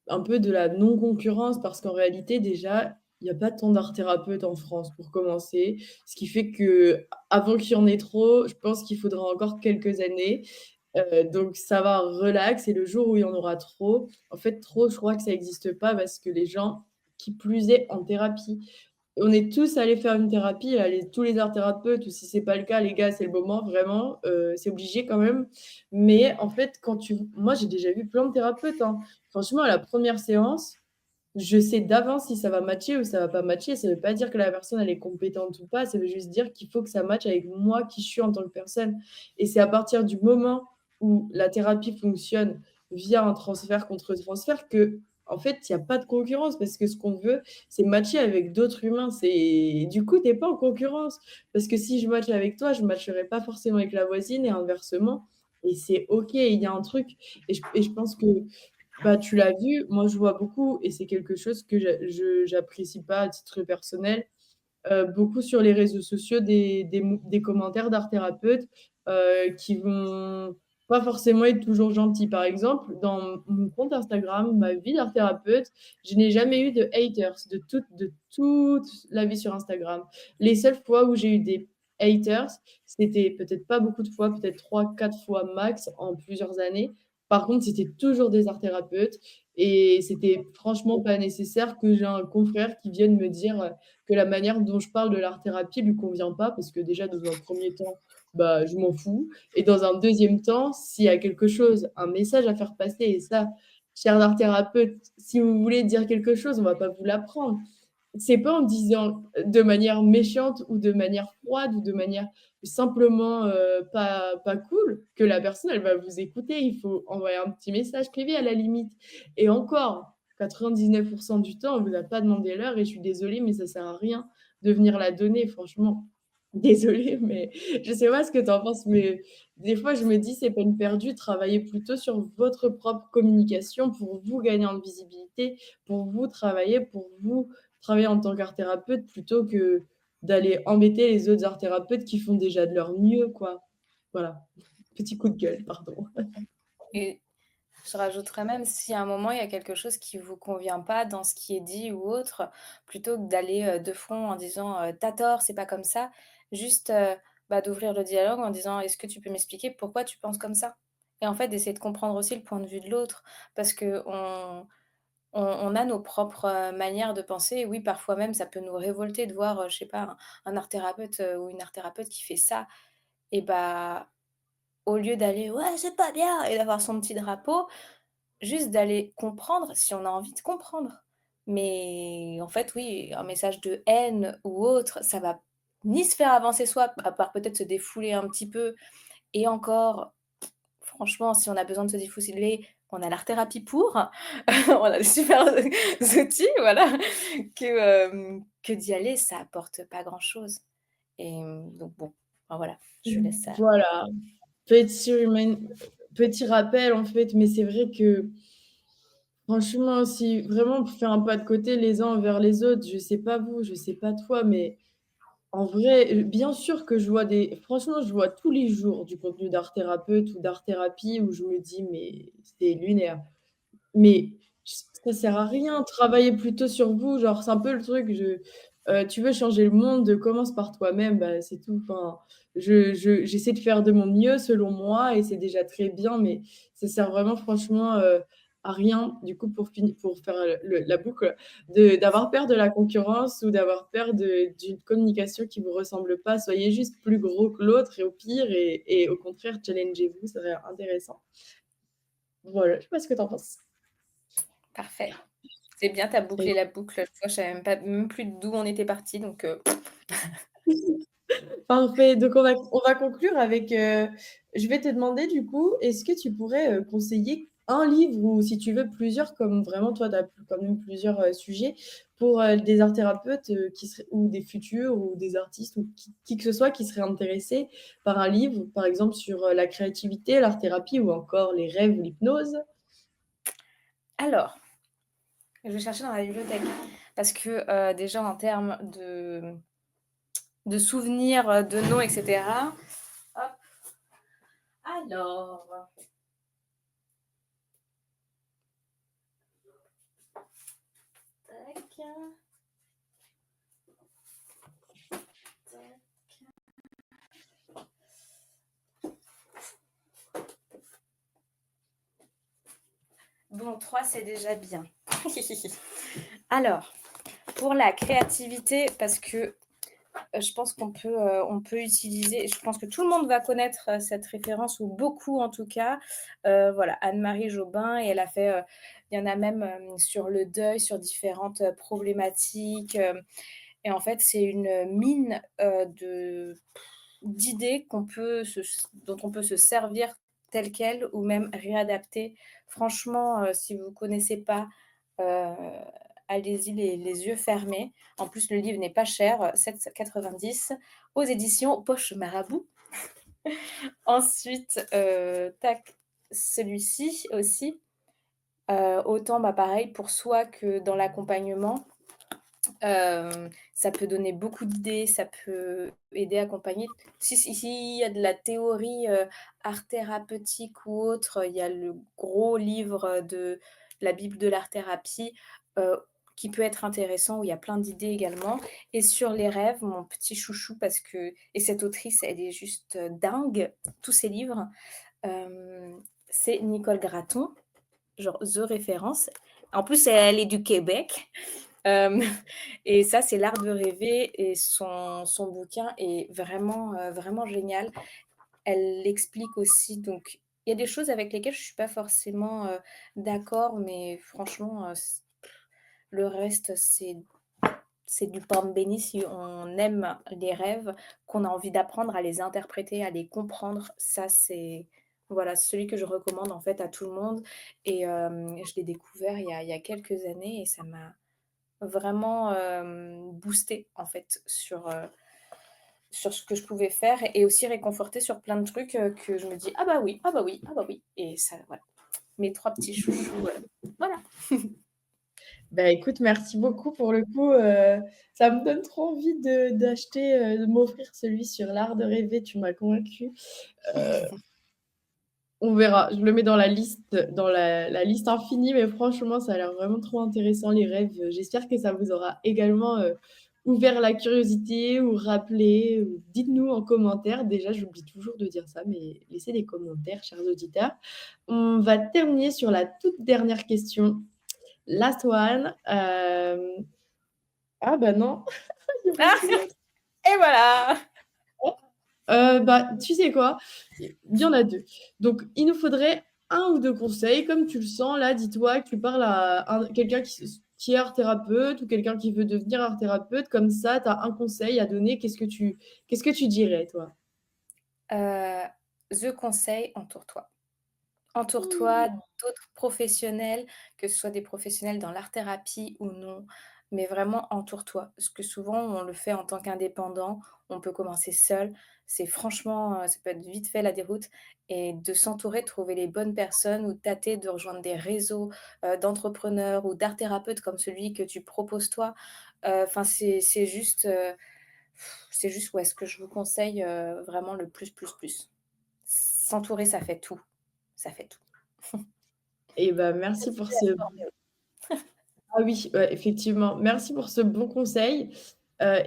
un peu de la non-concurrence parce qu'en réalité déjà, il y a pas tant d'art thérapeutes en France pour commencer. Ce qui fait qu'avant qu'il y en ait trop, je pense qu'il faudra encore quelques années. Donc ça va, relax et le jour où il y en aura trop, en fait trop, je crois que ça existe pas parce que les gens, qui plus est en thérapie, on est tous allés faire une thérapie, allez, tous les art thérapeutes ou si c'est pas le cas, les gars, c'est le moment vraiment, c'est obligé quand même. Mais en fait, moi j'ai déjà vu plein de thérapeutes, hein. Franchement, à la première séance, je sais d'avance si ça va matcher ou ça va pas matcher. Ça veut pas dire que la personne elle est compétente ou pas, ça veut juste dire qu'il faut que ça matche avec moi qui je suis en tant que personne et c'est à partir du moment où la thérapie fonctionne via un transfert contre transfert que en fait, il y a pas de concurrence parce que ce qu'on veut, c'est matcher avec d'autres humains. C'est du coup, tu es pas en concurrence parce que si je matche avec toi, je matcherai pas forcément avec la voisine et inversement et c'est OK. Il y a un truc et je pense que bah, tu l'as vu, moi je vois beaucoup et c'est quelque chose que j'apprécie pas à titre personnel, beaucoup sur les réseaux sociaux des commentaires d'art thérapeutes, qui vont pas forcément être toujours gentils. Par exemple, dans mon compte Instagram, ma vie d'art thérapeute, je n'ai jamais eu de haters de toute la vie sur Instagram. Les seules fois où j'ai eu des haters, c'était peut-être pas beaucoup de fois, peut-être 3, 4 fois max en plusieurs années. Par contre, c'était toujours des art thérapeutes et c'était franchement pas nécessaire que j'ai un confrère qui vienne me dire, que la manière dont je parle de l'art-thérapie lui convient pas parce que déjà dans un premier temps, bah, je m'en fous et dans un deuxième temps, s'il y a quelque chose, un message à faire passer et ça, chers art-thérapeutes, si vous voulez dire quelque chose, on va pas vous l'apprendre. C'est pas en disant de manière méchante ou de manière froide ou de manière simplement, pas cool que la personne, elle va vous écouter. Il faut envoyer un petit message privé à la limite et encore 99 du temps, on vous a pas demandé l'heure et je suis désolée, mais ça sert à rien de venir la donner franchement. Désolée, mais je sais pas ce que tu en penses, mais des fois, je me dis: «C'est peine perdue», travaillez plutôt sur votre propre communication pour vous gagner en visibilité, pour vous travailler en tant qu'art thérapeute plutôt que d'aller embêter les autres art thérapeutes qui font déjà de leur mieux, quoi. Voilà. Petit coup de gueule, pardon. Et je rajouterais même si à un moment il y a quelque chose qui vous convient pas dans ce qui est dit ou autre, plutôt que d'aller, de front en disant, «Tu tort, c'est pas comme ça», juste, bah, d'ouvrir le dialogue en disant: «Est-ce que tu peux m'expliquer pourquoi tu penses comme ça?» Et en fait d'essayer de comprendre aussi le point de vue de l'autre parce qu'on a nos propres, manières de penser et oui, parfois même ça peut nous révolter de voir, je sais pas, un art thérapeute, ou une art thérapeute qui fait ça et bah, au lieu d'aller: «Ouais, c'est pas bien» et d'avoir son petit drapeau, juste d'aller comprendre si on a envie de comprendre. Mais en fait, oui, un message de haine ou autre, ça va ni se faire avancer soi, à part peut-être se défouler un petit peu et encore, franchement, si on a besoin de se défouler, on a l'art-thérapie pour. On a des super outils, voilà, que d'y aller, ça apporte pas grand-chose et donc bon, enfin voilà, je laisse ça. Voilà, petit remin petit rappel, en fait, mais c'est vrai que franchement, si vraiment pour faire un pas de côté les uns envers les autres, je sais pas vous, je sais pas toi, mais en vrai, bien sûr que je vois des franchement, je vois tous les jours du contenu d'art thérapeute ou d'art thérapie où je me dis: «Mais c'est lunaire». Mais ça sert à rien, travaillez plutôt sur vous, genre, c'est un peu le truc, tu veux changer le monde, commence par toi-même, bah, c'est tout. Enfin, j'essaie de faire de mon mieux selon moi et c'est déjà très bien, mais ça sert vraiment franchement, à rien, du coup, pour faire, la boucle, d'avoir peur de la concurrence ou d'avoir peur d'une communication qui vous ressemble pas. Soyez juste plus gros que l'autre et au pire et au contraire, challengez-vous, ça serait intéressant. Voilà, je sais pas ce que tu en penses? Parfait. C'est bien, tu as Très bouclé la boucle, tu vois? Je savais même plus d'où on était parti donc parfait, donc on va conclure avec, je vais te demander du coup, est-ce que tu pourrais, conseiller un livre ou si tu veux plusieurs comme vraiment toi tu as quand même plusieurs, sujets pour, des art thérapeutes, qui seraient ou des futurs ou des artistes ou qui que ce soit qui seraient intéressés par un livre, par exemple sur, la créativité, l'art thérapie ou encore les rêves ou l'hypnose? alors, je vais chercher dans la bibliothèque parce que, déjà en termes de souvenirs, de noms et cetera. Hop, alors, tac, tac. Bon, 3 c'est déjà bien. Alors, pour la créativité, parce que, je pense on peut utiliser je pense que tout le monde va connaître, cette référence ou beaucoup en tout cas. Voilà, Anne-Marie Jobin et elle a fait, il y en a même, sur le deuil, sur différentes, problématiques, et en fait, c'est une mine, d'idées dont on peut se servir telles quelles ou même réadapter. Franchement, si vous ne connaissez pas, heu, allez-y les yeux fermés. En plus, le livre n'est pas cher, 7,90 aux éditions Poche Marabout. Ensuite, tac, celui-ci aussi, autant, bah, pareil pour soi que dans l'accompagnement. Ça peut donner beaucoup d'idées, ça peut aider à accompagner. Si il y a de la théorie, art thérapeutique ou autre, il y a le gros livre, de la Bible de l'art-thérapie, heu, qui peut être intéressant, où il y a plein d'idées également et sur les rêves, mon petit chouchou parce que et cette autrice, elle est juste, dingue, tous ses livres, c'est Nicole Gratton, genre the référence. En plus, elle est du Québec. Hem et ça, c'est L'art de rêver et son bouquin est vraiment, vraiment génial. Elle explique aussi donc il y a des choses avec lesquelles je suis pas forcément, d'accord, mais franchement, le reste, c'est du pain béni si on aime les rêves, qu'on a envie d'apprendre à les interpréter, à les comprendre. Ça, c'est voilà, celui que je recommande, en fait, à tout le monde et je l'ai découvert il y a quelques années et ça m'a vraiment, boosté en fait sur, sur ce que je pouvais faire et aussi réconfortée sur plein de trucs, que je me dis: «Ah bah oui, ah bah oui, ah bah oui» et ça voilà, mes 3 petits chouchous, voilà. Bah, écoute, merci beaucoup pour le coup, ça me donne trop envie d'acheter, de m'offrir celui sur l'art de rêver, tu m'as convaincue. Heu, on verra, je le mets dans la liste dans la liste infinie, mais franchement, ça a l'air vraiment trop intéressant les rêves. J'espère que ça vous aura également, ouvert la curiosité ou rappelé ou dites-nous en commentaire. Déjà, j'oublie toujours de dire ça, mais laissez des commentaires, chers auditeurs. On va terminer sur la toute dernière question. Last one, ah bah non, il me Ah reste une autre. et voilà! Bah, tu sais quoi? Il y en a 2. Donc il nous faudrait un ou 2 conseils, comme tu le sens là, dis-toi que tu parles à un quelqu'un qui est art thérapeute ou quelqu'un qui veut devenir art thérapeute, comme ça, tu as un conseil à donner. Qu'est-ce que tu dirais, toi? The conseil, entoure-toi. Entoure-toi Mmh. d'autres professionnels, que ce soit des professionnels dans l'art-thérapie ou non, mais vraiment entoure-toi. Parce que souvent, on le fait en tant qu'indépendant, on peut commencer seul. C'est franchement, ça peut être vite fait la déroute et de s'entourer, de trouver les bonnes personnes ou tâter de rejoindre des réseaux, d'entrepreneurs ou d'art-thérapeutes comme celui que tu proposes toi. Enfin, c'est juste, ouais, ce que je vous conseille, vraiment le plus, plus, plus. S'entourer, ça fait tout. Ça fait tout. Et bah, merci pour Continuer à ce se former, Ah oui, ouais, effectivement. Merci pour ce bon conseil,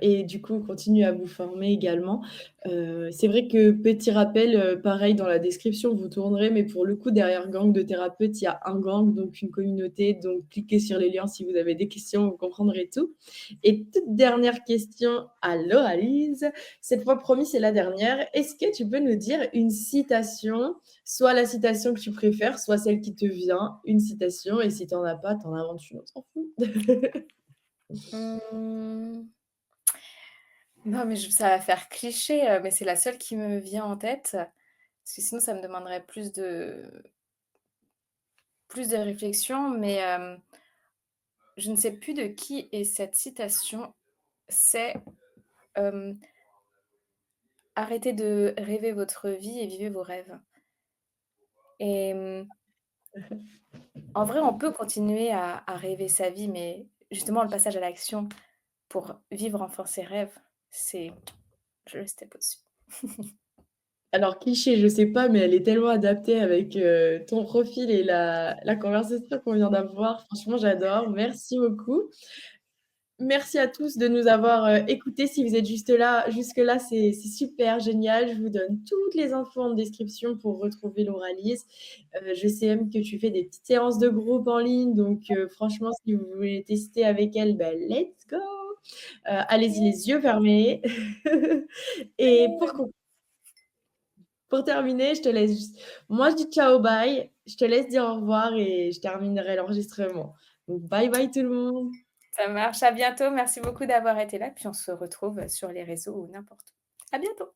et du coup, continue à vous former également. C'est vrai que petit rappel, pareil dans la description, vous tournerez, mais pour le coup, derrière gang de thérapeutes, il y a un gang, donc une communauté, donc cliquez sur les liens si vous avez des questions, vous comprendrez tout. Et toute dernière question à l'oralise, cette fois promis, c'est la dernière. Est-ce que tu peux nous dire une citation, soit la citation que tu préfères, soit celle qui te vient, une citation, et si tu en as pas, tu en inventes une autre, on s'en fout. Mmh, non, mais ça va faire cliché, mais c'est la seule qui me vient en tête, parce que sinon ça me demanderait plus de réflexion, mais je ne sais plus de qui est cette citation. C'est, hem: «Arrêtez de rêver votre vie et vivez vos rêves» et en vrai, on peut continuer à rêver sa vie, mais justement le passage à l'action pour vivre enfin ses rêves, c'est je le step au-dessus. Alors cliché, je sais pas, mais elle est tellement adaptée avec, ton profil et la conversation qu'on vient d'avoir. Franchement, j'adore. Merci beaucoup. Merci à tous de nous avoir, écoutés. Si vous êtes juste là jusque-là, c'est super génial. Je vous donne toutes les infos en description pour retrouver l'Auralise. Je sais même que tu fais des petites séances de groupe en ligne, donc franchement, si vous voulez tester avec elle, bah, let's go! Allez-y les yeux fermés. Et pour terminer, je te laisse juste moi, je dis ciao, bye. Je te laisse dire au revoir et je terminerai l'enregistrement. Donc bye bye tout le monde. Ça marche, à bientôt. Merci beaucoup d'avoir été là, puis on se retrouve sur les réseaux ou n'importe où. À bientôt.